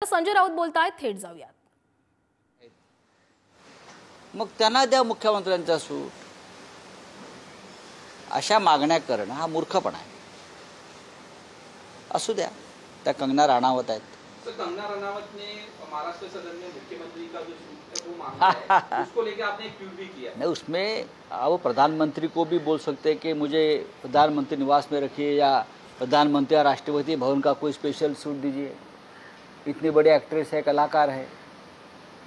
संजय राऊत बोलतायत, थेट जाऊयात. मग त्यांना द्या मुख्यमंत्र्यांचा सूट. अशा मागण्या करणं हा मूर्खपणा आहे. असू द्या, त्या कंगना राणावत आहेत. कंगना रनावत ने महाराष्ट्र सदन में मुख्यमंत्री का जो सूट है वो मांगा है, उसको लेके आपने एक ट्वीट भी किया. नहीं, उसमें वो प्रधानमंत्री को भी बोल सकते हैं कि मुझे प्रधानमंत्री निवास में रखिए या प्रधानमंत्री या राष्ट्रपति भवन का कोई स्पेशल सूट दीजिए. इतनी बड़ी एक्ट्रेस है, कलाकार है,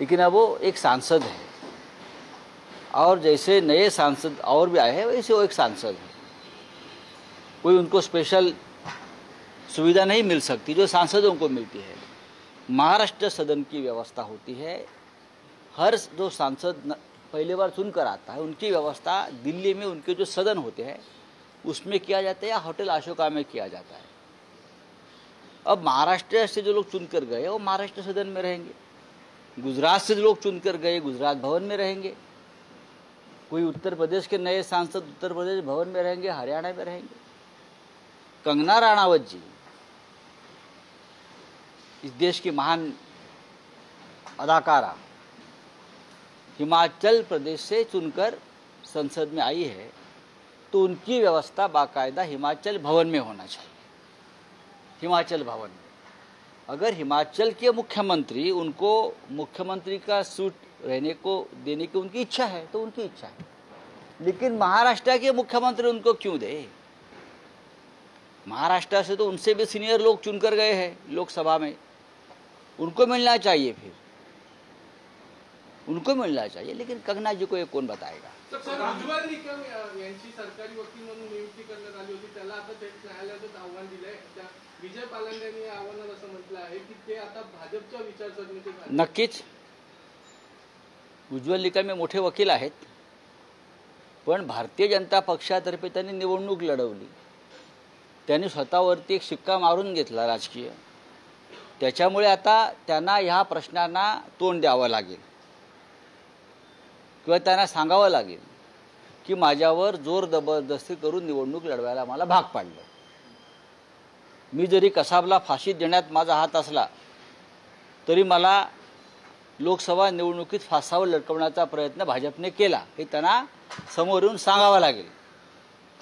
लेकिन अब वो एक सांसद है और जैसे नए सांसद और भी आए हैं वैसे वो एक सांसद है. कोई उनको स्पेशल सुविधा नहीं मिल सकती जो सांसदों को मिलती है. महाराष्ट्र सदन की व्यवस्था होती है. हर जो सांसद पहली बार चुनकर आता है उनकी व्यवस्था दिल्ली में उनके जो सदन होते हैं उसमें किया जाता है या होटल अशोका में किया जाता है. अब महाराष्ट्र से जो लोग चुनकर गए वो महाराष्ट्र सदन में रहेंगे. गुजरात से जो लोग चुनकर गए गुजरात भवन में रहेंगे. कोई उत्तर प्रदेश के नए सांसद उत्तर प्रदेश भवन में रहेंगे, हरियाणा में रहेंगे. कंगना राणावत जी इस देश की महान अदाकारा हिमाचल प्रदेश से चुनकर संसद में आई है तो उनकी व्यवस्था बाकायदा हिमाचल भवन में होना चाहिए. हिमाचल भवन में अगर हिमाचल के मुख्यमंत्री उनको मुख्यमंत्री का सूट रहने को देने की उनकी इच्छा है तो उनकी इच्छा है, लेकिन महाराष्ट्र के मुख्यमंत्री उनको क्यों दे? महाराष्ट्र से तो उनसे भी सीनियर लोग चुनकर गए हैं लोकसभा में, उनको मिलना चाहिए. फिर उनको मिलना चाहिए, लेकिन कंगना जी को ये कौन बताएगा? उज्ज्वल निकम यांची सरकारी वकील म्हणून नियुक्ती करण्यात आली होती, त्याला आता थेट न्यायालयात आव्हान दिलंय. विजय पालांडे यांनी या आव्हानात असं म्हटलं आहे की ते आता भाजपच्या विचारसरणीचे. नक्कीच उज्ज्वल निकम हे मोठे वकील आहेत, पण भारतीय जनता पक्षातर्फे त्यांनी निवडणूक लढवली. त्यांनी स्वतःवरती एक शिक्का मारून घेतला राजकीय. त्याच्यामुळे आता त्यांना ह्या प्रश्नांना तोंड द्यावं लागेल किंवा त्यांना सांगावं लागेल की माझ्यावर जोर जबरदस्ती करून निवडणूक लढवायला मला भाग पाडलं. मी जरी कसाबला फाशी देण्यात माझा हात असला तरी मला लोकसभा निवडणुकीत फासावर लटकवण्याचा प्रयत्न भाजपने केला हे त्यांना समोर येऊन सांगावं लागेल.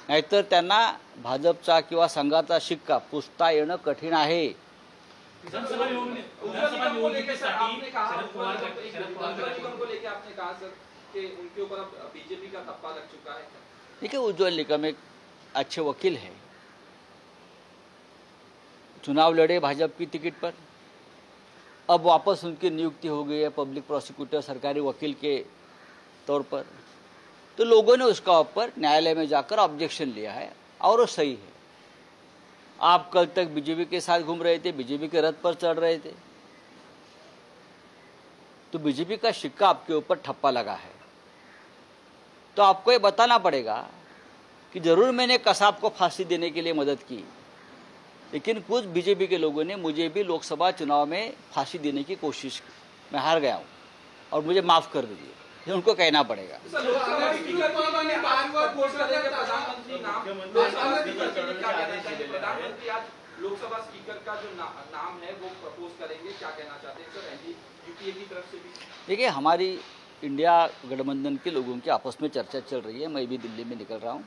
नाहीतर त्यांना भाजपचा किंवा संघाचा शिक्का पुसता येणं कठीण आहे. देखिए, उज्ज्वल निकम एक अच्छे वकील हैं, चुनाव लड़े भाजपा की टिकट पर. अब वापस उनकी नियुक्ति हो गई है पब्लिक प्रोसिक्यूटर सरकारी वकील के तौर पर, तो लोगों ने उसका ऊपर न्यायालय में जाकर ऑब्जेक्शन लिया है और वो सही है. आप कल तक बीजेपी के साथ घूम रहे थे, बीजेपी के रथ पर चढ़ रहे थे, तो बीजेपी का सिक्का आपके ऊपर ठप्पा लगा है. तो आपको ये बताना पड़ेगा कि जरूर मैंने कसाब को फांसी देने के लिए मदद की, लेकिन कुछ बीजेपी के लोगों ने मुझे भी लोकसभा चुनाव में फांसी देने की कोशिश की. मैं हार गया हूँ और मुझे माफ कर दीजिए, ये उनको कहना पड़ेगा. लोकसभा स्पीकर का जो नाम है वो प्रपोज करेंगे, क्या कहना चाहते हैं सर? यूपीए की तरफ से भी देखिए, हमारी इंडिया गठबंधन के लोगों की आपस में चर्चा चल रही है. मैं भी दिल्ली में निकल रहा हूँ.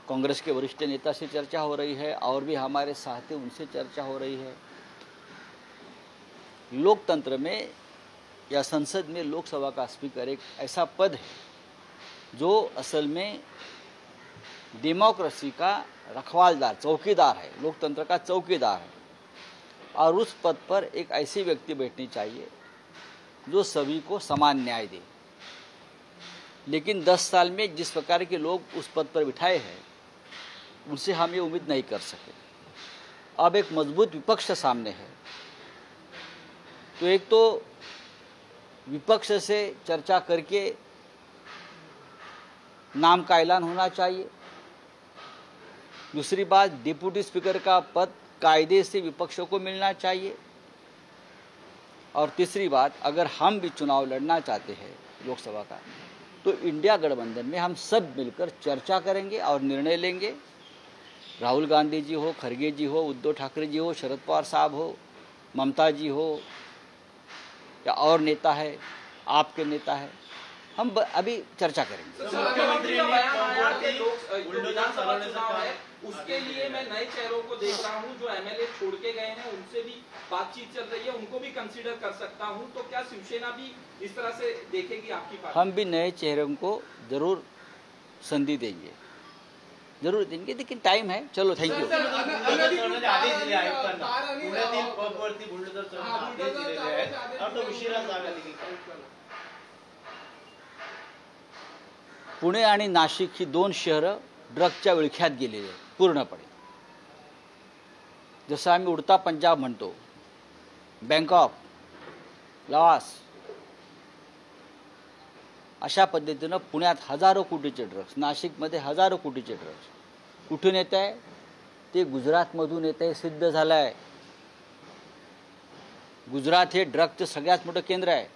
कांग्रेस के वरिष्ठ नेता से चर्चा हो रही है और भी हमारे साथी उनसे चर्चा हो रही है. लोकतंत्र में या संसद में लोकसभा का स्पीकर एक ऐसा पद है जो असल में डेमोक्रेसी का रखवालदार, चौकीदार है, लोकतंत्र का चौकीदार है. और उस पद पर एक ऐसी व्यक्ति बैठनी चाहिए जो सभी को समान न्याय दे. लेकिन 10 साल में जिस प्रकार के लोग उस पद पर बिठाए हैं उनसे हम ये उम्मीद नहीं कर सके. अब एक मजबूत विपक्ष सामने है, तो एक तो विपक्ष से चर्चा करके नाम का ऐलान होना चाहिए. दूसरी बात, डिप्टी स्पीकर का पद कायदे से विपक्षों को मिलना चाहिए. और तीसरी बात, अगर हम भी चुनाव लड़ना चाहते हैं लोकसभा का, तो इंडिया गठबंधन में हम सब मिलकर चर्चा करेंगे और निर्णय लेंगे. राहुल गांधी जी हो, खड़गे जी हो, उद्धव ठाकरे जी हो, शरद पवार साहब हो, ममता जी हो या और नेता है, आपके नेता है, हम अभी चर्चा करेंगे। मुख्यमंत्री का बयान आया कि जो विधानसभा चुनाव है उसके लिए मैं नए चेहरों को देख रहा हूं, जो एमएलए छोड़ के गए हैं उनसे भी बातचीत चल रही है, उनको भी कंसीडर कर सकता हूं। तो क्या शिवसेना भी इस तरह से देखेगी आपकी पार्टी? हम भी नए चेहरों को जरूर संधि देंगे, जरूर देंगे, लेकिन टाइम है। चलो, थैंक यू। पुणे आणि नाशिक ही दोन शहरं ड्रगच्या विळख्यात गेलेली आहेत पूर्णपणे. जसं आम्ही उडता पंजाब म्हणतो, बँकॉक, लावास, अशा पद्धतीनं पुण्यात हजारो कोटीचे ड्रग्स, नाशिकमध्ये हजारो कोटीचे ड्रग्स कुठून येत आहे? ते गुजरातमधून येत आहे, सिद्ध झालं आहे. गुजरात हे ड्रगचं सगळ्यात मोठं केंद्र आहे.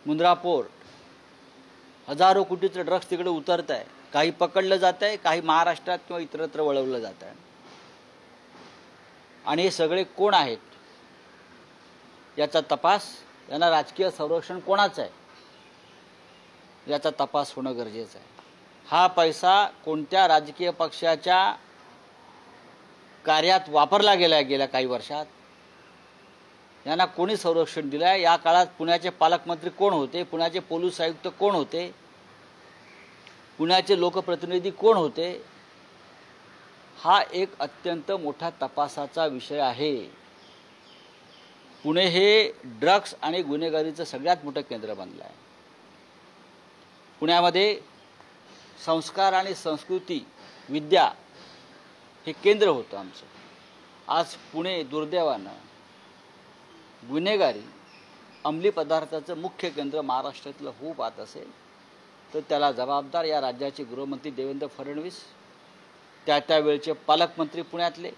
मुंद्रा पोर्ट, हजारो कोटीचं ड्रग्स तिकडे उतरत आहे. काही पकडलं जात आहे, काही महाराष्ट्रात किंवा इतरत्र वळवलं जात आहे. आणि हे सगळे कोण आहेत याचा तपास, यांना राजकीय संरक्षण कोणाचं आहे याचा तपास होणं गरजेचं आहे. हा पैसा कोणत्या राजकीय पक्षाच्या कार्यात वापरला गेल्या काही वर्षात, यांना कोणी संरक्षण दिलं आहे? या काळात पुण्याचे पालकमंत्री कोण होते? पुण्याचे पोलीस आयुक्त कोण होते? पुण्याचे लोकप्रतिनिधी कोण होते? हा एक अत्यंत मोठा तपासाचा विषय आहे. पुणे हे ड्रग्स आणि गुन्हेगारीचं सगळ्यात मोठं केंद्र बनलं आहे. पुण्यामध्ये संस्कार आणि संस्कृती, विद्या हे केंद्र होतं आमचं. आज पुणे दुर्दैवानं गुन्हेगारी, अंमली पदार्थाचं मुख्य केंद्र महाराष्ट्रातलं होऊ पाहत असेल तर त्याला जबाबदार या राज्याचे गृहमंत्री देवेंद्र फडणवीस, त्यावेळचे पालकमंत्री पुण्यातले,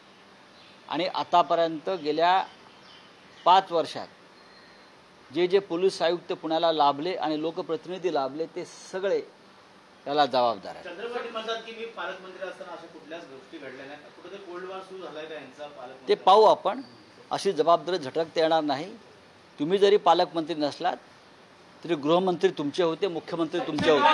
आणि आतापर्यंत गेल्या 5 वर्षात जे पोलीस आयुक्त पुण्याला लाभले आणि लोकप्रतिनिधी लाभले ते सगळे त्याला जबाबदार आहेत. चंद्रकांत म्हणतात की मी पालकमंत्री असताना अशा कुठल्याच गोष्टी घडल्या नाहीत. कुठे कोल्ड वॉर सुरू झालाय का यांचा पालकमंत्री? ते पाहू आपण. अशी जबाबदारी झटकता येणार नाही. तुम्ही जरी पालकमंत्री नसलात तरी गृहमंत्री तुमचे होते, मुख्यमंत्री तुमचे होते.